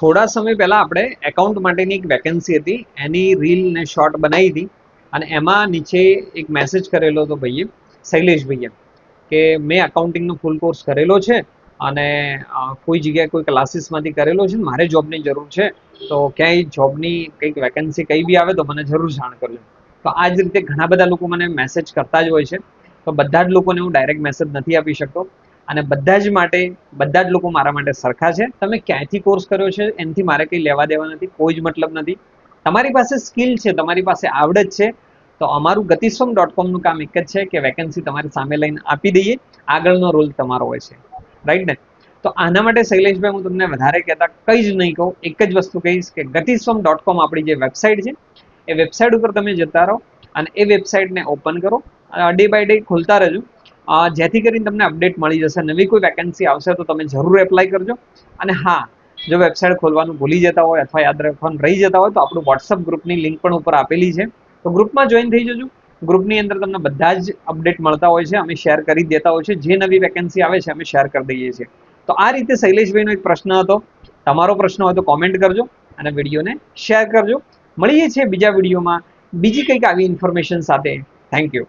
થોડા સમય પહેલા આપણે એકાઉન્ટ માટેની એક વેકેન્સી હતી, એની રીલ ને શોર્ટ બનાવી હતી અને એમાં નીચે એક મેસેજ કરેલો હતો ભાઈએ, શૈલેષભાઈએ, કે મેં અકાઉન્ટિંગનો ફૂલ કોર્સ કરેલો છે અને કોઈ જગ્યાએ કોઈ ક્લાસીસમાંથી કરેલો છે, મારે જોબની જરૂર છે, તો ક્યાંય જોબની કંઈક વેકેન્સી કંઈ બી આવે તો મને જરૂર જાણ કરજો. તો આ જ રીતે ઘણા બધા લોકો મને મેસેજ કરતા જ હોય છે. તો બધા જ લોકોને હું ડાયરેક્ટ મેસેજ નથી આપી શકતો અને બધા જ લોકો મારા માટે સરખા છે. તમે ક્યાંયથી કોર્સ કર્યો છે એનાથી મારે કંઈ લેવા દેવા નથી, કોઈ જ મતલબ નથી. તમારી પાસે સ્કિલ છે, તમારી પાસે આવડત છે, તો અમારું gatisom.com નું કામ એક જ છે કે વેકેન્સી તમારી સામે લઈને આપી દઈએ, આગળનો રોલ તમારો હોય છે, રાઈટ ને? તો આના માટે શૈલેષભાઈ હું તમને વધારે કહેતા કંઈ જ નહીં કહું, એક જ વસ્તુ કહીશ કે gatisom.com આપણી જે વેબસાઇટ છે, એ વેબસાઇટ ઉપર તમે જતા રહો અને એ વેબસાઇટને ઓપન કરો, ડે બાય ડે ખોલતા રહેજો, જેથી કરીને તમને અપડેટ મળી જશે. નવી કોઈ વેકેન્સી આવશે તો તમે જરૂર એપ્લાય કરજો. અને હા, જો વેબસાઇટ ખોલવાનું ભૂલી જતા હોય અથવા યાદ રાખવાનું રહી જતા હોય તો આપણું વોટ્સઅપ ગ્રુપની લિંક પણ ઉપર આપેલી છે, તો ગ્રુપમાં જોઈન થઈ જજો. ગ્રુપની અંદર તમને બધા જ અપડેટ મળતા હોય છે, અમે શેર કરી દેતા હોય છે, જે નવી વેકેન્સી આવે છે અમે શેર કરી દઈએ છીએ. તો આ રીતે શૈલેષભાઈનો એક પ્રશ્ન હતો. તમારો પ્રશ્ન હોય તો કોમેન્ટ કરજો અને વિડીયોને શેર કરજો. મળીએ છીએ બીજા વિડીયોમાં બીજી કંઈક આવી ઇન્ફોર્મેશન સાથે. Thank you.